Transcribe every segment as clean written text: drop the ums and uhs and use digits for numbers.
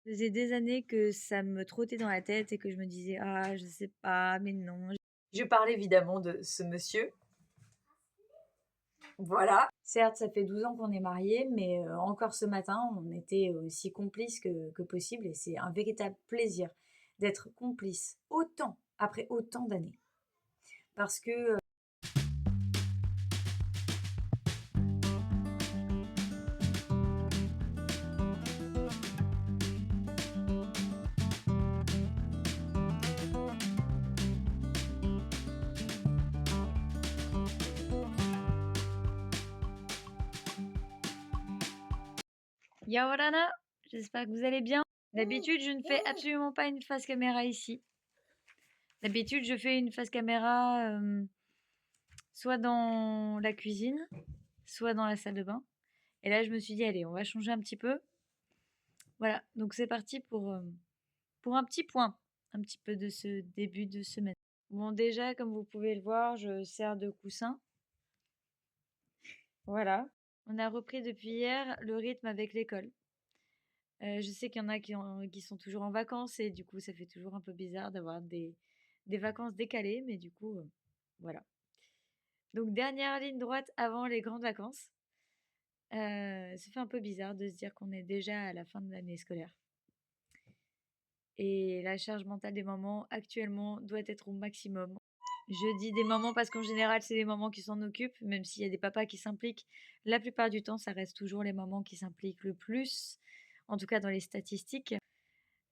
Ça faisait des années que ça me trottait dans la tête et que je me disais: «Ah, je sais pas, mais non». Je parle évidemment de ce monsieur. Voilà. Certes, ça fait 12 ans qu'on est mariés, mais encore ce matin, on était aussi complices que possible et c'est un véritable plaisir d'être complices autant, après autant d'années. Parce que, Yaorana, j'espère que vous allez bien. D'habitude, je ne fais absolument pas une face caméra ici. D'habitude, je fais une face caméra soit dans la cuisine, soit dans la salle de bain. Et là, je me suis dit, allez, on va changer un petit peu. Voilà, donc c'est parti pour un petit point, un petit peu de ce début de semaine. Bon, déjà, comme vous pouvez le voir, je sers de coussin. Voilà. On a repris depuis hier le rythme avec l'école. Je sais qu'il y en a qui sont toujours en vacances et du coup, ça fait toujours un peu bizarre d'avoir des vacances décalées, mais du coup, voilà. Donc, dernière ligne droite avant les grandes vacances. Ça fait un peu bizarre de se dire qu'on est déjà à la fin de l'année scolaire. Et la charge mentale des mamans actuellement doit être au maximum. Je dis des mamans parce qu'en général, c'est les mamans qui s'en occupent, même s'il y a des papas qui s'impliquent. La plupart du temps, ça reste toujours les mamans qui s'impliquent le plus, en tout cas dans les statistiques.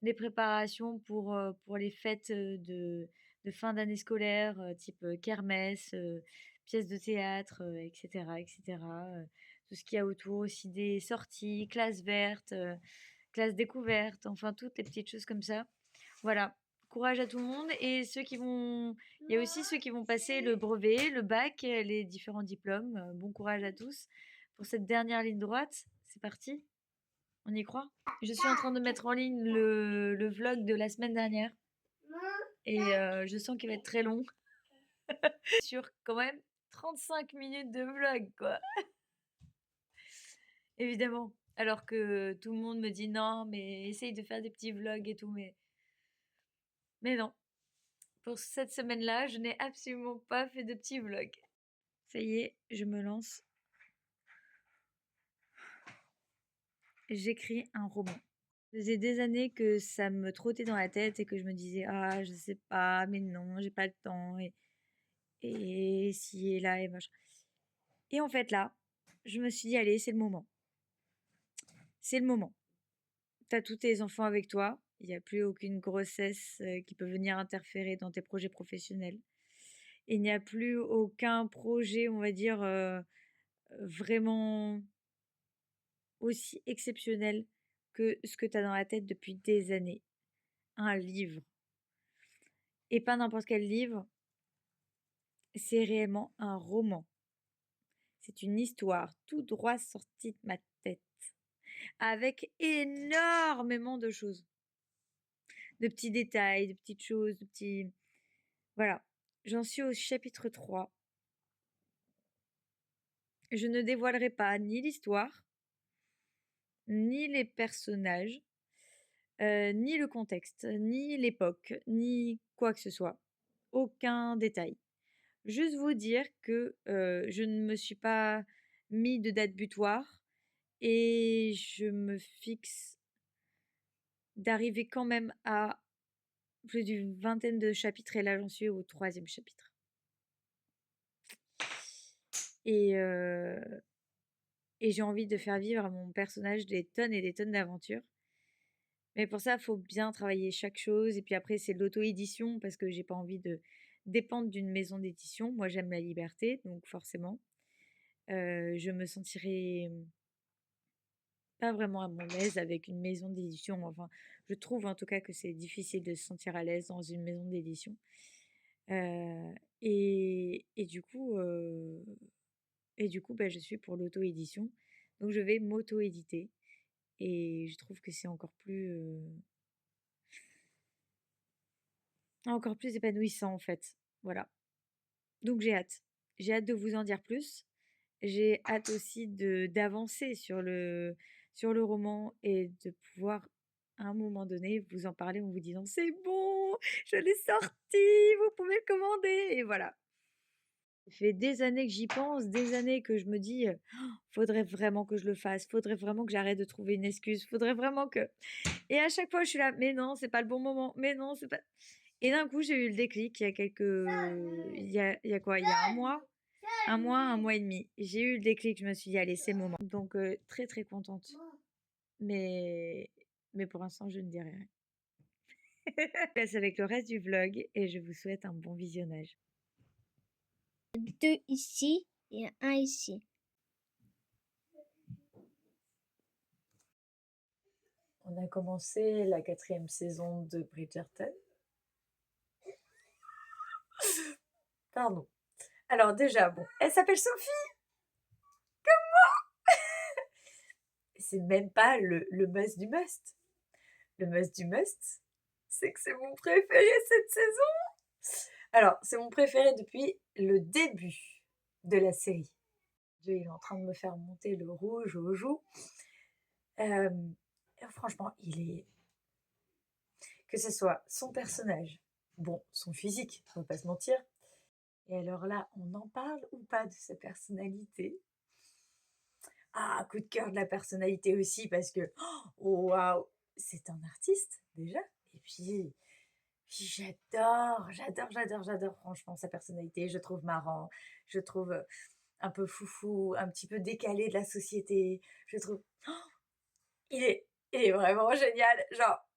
Les préparations pour les fêtes de fin d'année scolaire, type kermesse, pièces de théâtre, etc., etc. Tout ce qu'il y a autour aussi des sorties, classes vertes, classes découvertes, enfin toutes les petites choses comme ça. Voilà, courage à tout le monde et il y a aussi ceux qui vont passer le brevet, le bac, les différents diplômes. Bon courage à tous pour cette dernière ligne droite. C'est parti, on y croit? Je suis en train de mettre en ligne le vlog de la semaine dernière et je sens qu'il va être très long. Sur quand même 35 minutes de vlog, quoi. Évidemment. Alors que tout le monde me dit non, mais essaye de faire des petits vlogs et tout, mais non. Pour cette semaine-là, je n'ai absolument pas fait de petits vlogs. Ça y est, je me lance. J'écris un roman. Ça faisait des années que ça me trottait dans la tête et que je me disais ah je sais pas, mais non, j'ai pas le temps et ci et là et machin. Et en fait là, je me suis dit allez, c'est le moment. C'est le moment. T'as tous tes enfants avec toi. Il n'y a plus aucune grossesse qui peut venir interférer dans tes projets professionnels. Il n'y a plus aucun projet, on va dire, vraiment aussi exceptionnel que ce que tu as dans la tête depuis des années. Un livre. Et pas n'importe quel livre, c'est réellement un roman. C'est une histoire tout droit sortie de ma tête. Avec énormément de choses. De petits détails, de petites choses, de petits... Voilà. J'en suis au chapitre 3. Je ne dévoilerai pas ni l'histoire, ni les personnages, ni le contexte, ni l'époque, ni quoi que ce soit. Aucun détail. Juste vous dire que je ne me suis pas mis de date butoir et je me fixe d'arriver quand même à plus d'une vingtaine de chapitres et là j'en suis au 3e chapitre. Et, et j'ai envie de faire vivre à mon personnage des tonnes et des tonnes d'aventures. Mais pour ça, il faut bien travailler chaque chose. Et puis après, c'est de l'auto-édition parce que j'ai pas envie de dépendre d'une maison d'édition. Moi, j'aime la liberté, donc forcément, je me sentirais pas vraiment à mon aise avec une maison d'édition. Enfin, je trouve en tout cas que c'est difficile de se sentir à l'aise dans une maison d'édition. Et du coup, bah, je suis pour l'auto-édition. Donc, je vais m'auto-éditer. Et je trouve que c'est encore plus épanouissant en fait. Voilà. Donc j'ai hâte. J'ai hâte de vous en dire plus. J'ai hâte aussi d'avancer sur le roman et de pouvoir à un moment donné, vous en parlez en vous disant: «C'est bon, je l'ai sorti, vous pouvez le commander» et voilà. Ça fait des années que j'y pense, des années que je me dis, «Faudrait vraiment que je le fasse, faudrait vraiment que j'arrête de trouver une excuse, faudrait vraiment que» et à chaque fois je suis là: «Mais non, c'est pas le bon moment, mais non, c'est pas» et d'un coup, j'ai eu le déclic il y a quoi? Il y a un mois et demi. J'ai eu le déclic, je me suis dit: «Allez, c'est le moment». Donc très, très contente. Mais mais pour l'instant, je ne dis rien. Je vous laisse avec le reste du vlog et je vous souhaite un bon visionnage. 2 ici et un ici. On a commencé la 4e saison de Bridgerton. Pardon. Alors déjà, bon, elle s'appelle Sophie! C'est même pas le must du must. Le must du must, c'est que c'est mon préféré cette saison! Alors, c'est mon préféré depuis le début de la série. Dieu, il est en train de me faire monter le rouge aux joues. Franchement, que ce soit son personnage, bon, son physique, on va pas se mentir. Et alors là, on en parle ou pas de sa personnalité? Ah, coup de cœur de la personnalité aussi parce que, oh, waouh, c'est un artiste déjà. Et puis j'adore franchement sa personnalité. Je trouve marrant, je trouve un peu foufou, un petit peu décalé de la société. Je trouve, il est vraiment génial. Genre,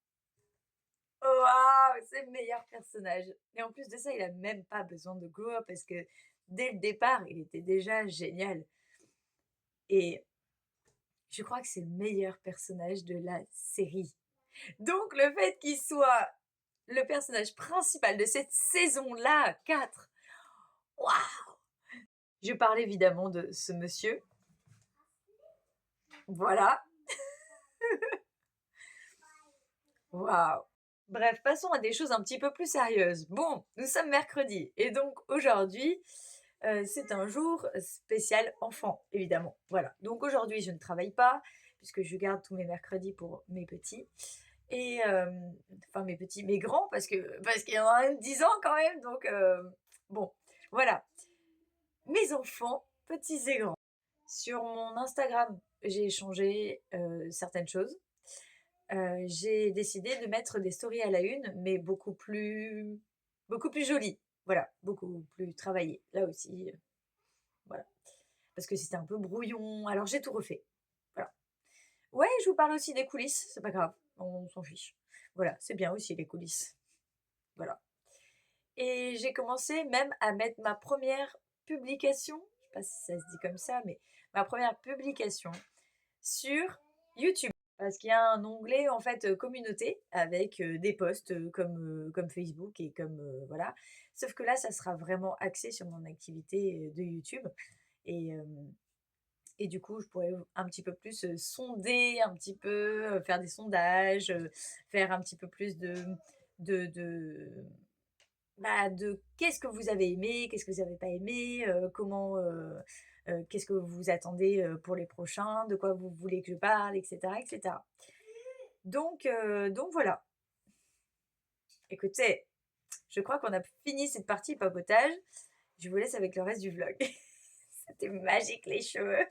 waouh, c'est le meilleur personnage. Et en plus de ça, il a même pas besoin de grow up parce que dès le départ, il était déjà génial. Et je crois que c'est le meilleur personnage de la série. Donc le fait qu'il soit le personnage principal de cette saison-là, 4, waouh! Je parle évidemment de ce monsieur. Voilà. Waouh! Bref, passons à des choses un petit peu plus sérieuses. Bon, nous sommes mercredi et donc aujourd'hui, c'est un jour spécial enfant, évidemment. Voilà. Donc aujourd'hui, je ne travaille pas puisque je garde tous mes mercredis pour mes petits. Et enfin mes petits, mes grands parce qu'il y en a un de 10 ans quand même, donc bon, voilà. Mes enfants, petits et grands. Sur mon Instagram, j'ai échangé certaines choses. J'ai décidé de mettre des stories à la une, mais beaucoup plus jolies. Voilà, beaucoup plus travaillées. Là aussi, voilà. Parce que c'était un peu brouillon. Alors j'ai tout refait. Voilà. Ouais, je vous parle aussi des coulisses, c'est pas grave, on s'en fiche. Voilà, c'est bien aussi les coulisses. Voilà. Et j'ai commencé même à mettre ma première publication, je sais pas si ça se dit comme ça, mais ma première publication sur YouTube. Parce qu'il y a un onglet en fait communauté avec des posts comme Facebook et comme voilà. Sauf que là, ça sera vraiment axé sur mon activité de YouTube. Et, euh, et du coup, je pourrais un petit peu plus sonder, un petit peu faire des sondages, faire un petit peu plus de, de, de qu'est-ce que vous avez aimé, qu'est-ce que vous n'avez pas aimé, qu'est-ce que vous attendez pour les prochains, de quoi vous voulez que je parle, etc. etc. Donc voilà. Écoutez, je crois qu'on a fini cette partie papotage. Je vous laisse avec le reste du vlog. C'était magique les cheveux.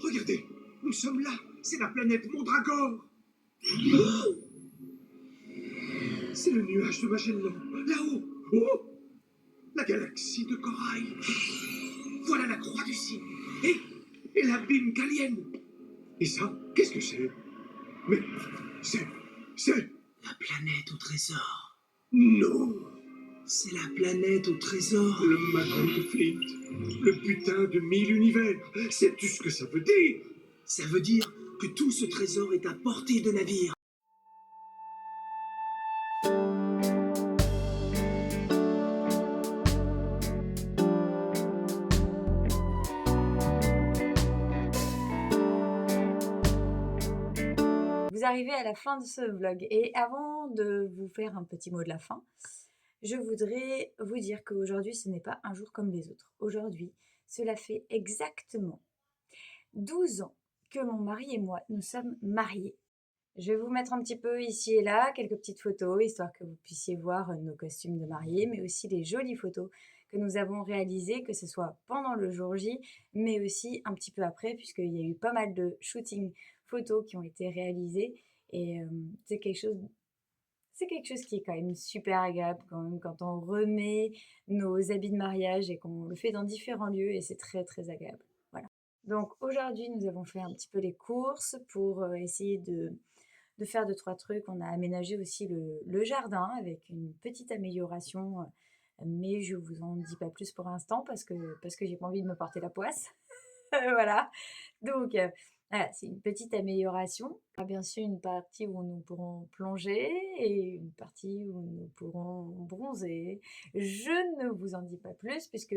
Regardez, nous sommes là. C'est la planète Mondragore. C'est le nuage de Magellan. Là-haut. Oh, la galaxie de corail. Voilà la croix du cygne. Et l'abîme Gallienne. Et ça, qu'est-ce que c'est? Mais c'est... La planète au trésor. Non. C'est la planète au trésor. Le magot de Flint. Le putain de 1000 univers. Sais-tu ce que ça veut dire? Ça veut dire que tout ce trésor est à portée de navire. Vous arrivez à la fin de ce vlog et avant de vous faire un petit mot de la fin, je voudrais vous dire qu'aujourd'hui ce n'est pas un jour comme les autres. Aujourd'hui, cela fait exactement 12 ans que mon mari et moi nous sommes mariés. Je vais vous mettre un petit peu ici et là quelques petites photos, histoire que vous puissiez voir nos costumes de mariés, mais aussi les jolies photos que nous avons réalisées, que ce soit pendant le jour J, mais aussi un petit peu après, puisqu'il y a eu pas mal de shootings photos qui ont été réalisés. Et c'est quelque chose qui est quand même super agréable quand même quand on remet nos habits de mariage et qu'on le fait dans différents lieux, et c'est très très agréable. Voilà. Donc aujourd'hui, nous avons fait un petit peu les courses pour essayer de faire 2-3 trucs. On a aménagé aussi le jardin avec une petite amélioration, mais je vous en dis pas plus pour l'instant parce que j'ai pas envie de me porter la poisse. Voilà. Donc voilà, c'est une petite amélioration. Il y a bien sûr une partie où nous pourrons plonger et une partie où nous pourrons bronzer. Je ne vous en dis pas plus puisque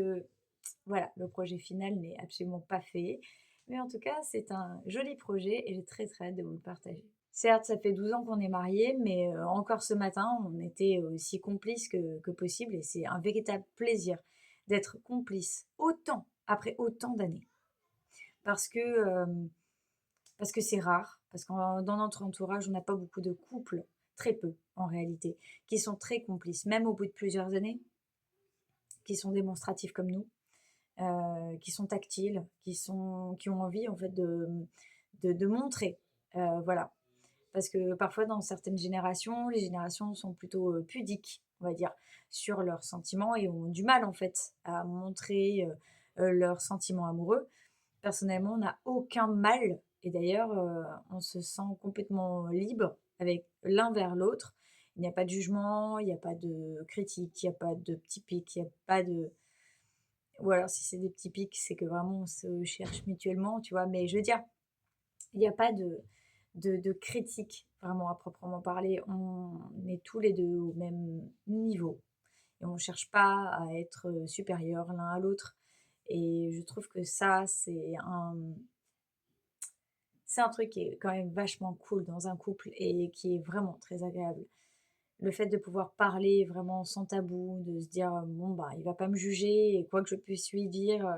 voilà, le projet final n'est absolument pas fait. Mais en tout cas, c'est un joli projet et j'ai très très hâte de vous le partager. Certes, ça fait 12 ans qu'on est mariés, mais encore ce matin, on était aussi complices que possible et c'est un véritable plaisir d'être complices autant, après autant d'années. Parce que c'est rare, parce que dans notre entourage, on n'a pas beaucoup de couples, très peu en réalité, qui sont très complices, même au bout de plusieurs années, qui sont démonstratifs comme nous, qui sont tactiles, qui ont envie en fait de montrer, voilà. Parce que parfois dans certaines générations, les générations sont plutôt pudiques, on va dire, sur leurs sentiments et ont du mal en fait à montrer leurs sentiments amoureux. Personnellement, on n'a aucun mal et d'ailleurs, on se sent complètement libre avec l'un vers l'autre. Il n'y a pas de jugement, il n'y a pas de critique, il n'y a pas de petits pics, il n'y a pas de... Ou alors si c'est des petits pics, c'est que vraiment on se cherche mutuellement, tu vois? Mais je veux dire, il n'y a pas de critique vraiment à proprement parler. On est tous les 2 au même niveau et on ne cherche pas à être supérieurs l'un à l'autre et je trouve que ça, c'est un truc qui est quand même vachement cool dans un couple et qui est vraiment très agréable. Le fait de pouvoir parler vraiment sans tabou, de se dire bon bah il va pas me juger et quoi que je puisse lui dire,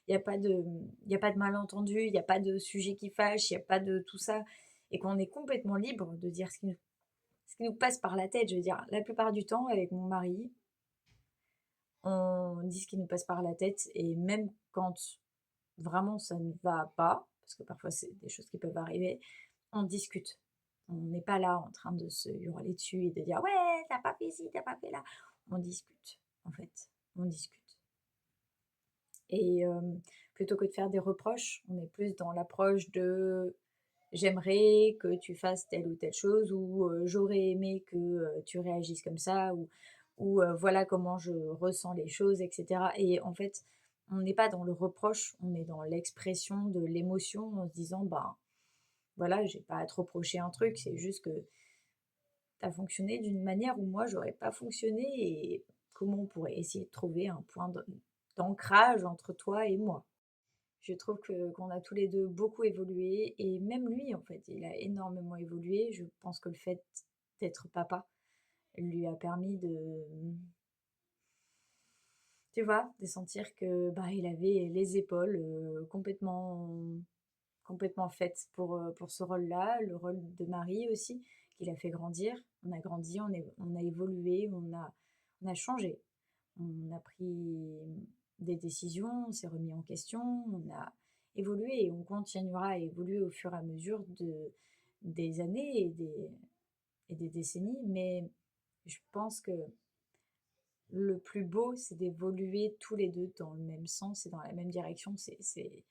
il y a pas de il y a pas de malentendu, il y a pas de sujet qui fâche, il y a pas de tout ça et qu'on est complètement libre de dire ce qui nous passe par la tête. Je veux dire, la plupart du temps avec mon mari, on dit ce qui nous passe par la tête et même quand vraiment ça ne va pas, parce que parfois c'est des choses qui peuvent arriver, on discute. On n'est pas là en train de se hurler dessus et de dire ouais, t'as pas fait ci, t'as pas fait là. On discute, en fait. On discute. Et plutôt que de faire des reproches, on est plus dans l'approche de j'aimerais que tu fasses telle ou telle chose, ou j'aurais aimé que tu réagisses comme ça, ou voilà comment je ressens les choses, etc. Et en fait, on n'est pas dans le reproche, on est dans l'expression de l'émotion en se disant bah voilà, j'ai pas à te reprocher un truc, c'est juste que tu as fonctionné d'une manière où moi j'aurais pas fonctionné et comment on pourrait essayer de trouver un point d'ancrage entre toi et moi. Je trouve que qu'on a tous les 2 beaucoup évolué et même lui en fait, il a énormément évolué. Je pense que le fait d'être papa lui a permis de, tu vois, de sentir que, bah, il avait les épaules, complètement faites pour ce rôle-là, le rôle de mari aussi, qu'il a fait grandir. On a grandi, on a évolué, on a changé. On a pris des décisions, on s'est remis en question, on a évoluer et on continuera à évoluer au fur et à mesure des années et des décennies. Mais je pense que le plus beau, c'est d'évoluer tous les deux dans le même sens et dans la même direction. C'est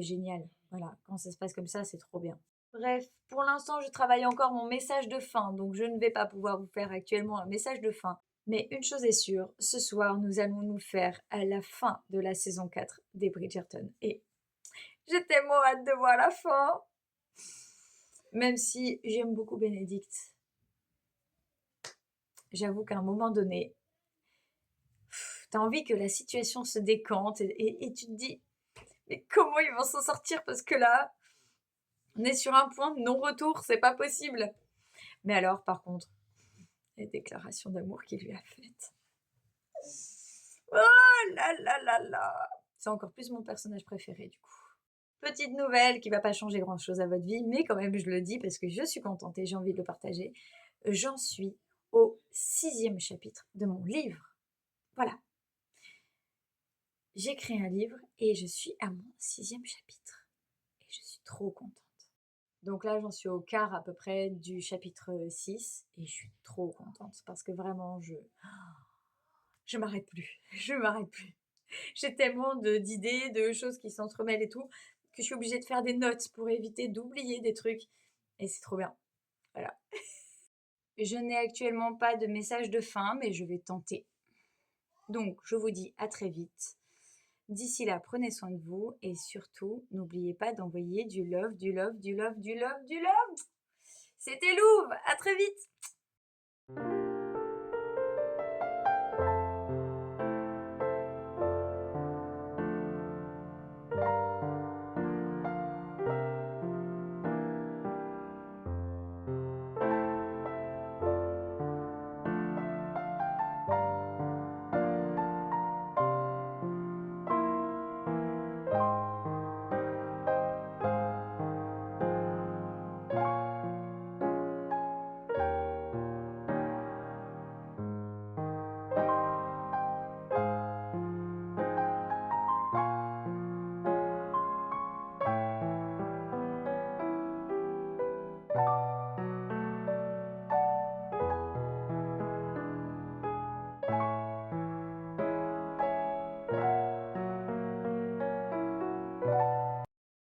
génial. Voilà, quand ça se passe comme ça, c'est trop bien. Bref, pour l'instant, je travaille encore mon message de fin, donc je ne vais pas pouvoir vous faire actuellement un message de fin. Mais une chose est sûre, ce soir, nous allons nous faire à la fin de la saison 4 des Bridgerton. Et j'ai tellement hâte de voir la fin. Même si j'aime beaucoup Bénédicte. J'avoue qu'à un moment donné, t'as envie que la situation se décante et tu te dis, mais comment ils vont s'en sortir? Parce que là, on est sur un point de non-retour, c'est pas possible. Mais alors, par contre, les déclarations d'amour qu'il lui a faites. Oh là là là là! C'est encore plus mon personnage préféré, du coup. Petite nouvelle qui va pas changer grand-chose à votre vie, mais quand même, je le dis parce que je suis contente et j'ai envie de le partager. J'en suis au 6e chapitre de mon livre. Voilà. J'ai créé un livre et je suis à mon 6e chapitre. Et je suis trop contente. Donc là, j'en suis au quart à peu près du chapitre 6 et je suis trop contente parce que vraiment, je m'arrête plus. Je m'arrête plus. J'ai tellement d'idées, de choses qui s'entremêlent et tout, que je suis obligée de faire des notes pour éviter d'oublier des trucs. Et c'est trop bien. Voilà. Je n'ai actuellement pas de message de fin, mais je vais tenter. Donc, je vous dis à très vite. D'ici là, prenez soin de vous et surtout, n'oubliez pas d'envoyer du love, du love, du love, du love, du love. C'était Louve, à très vite.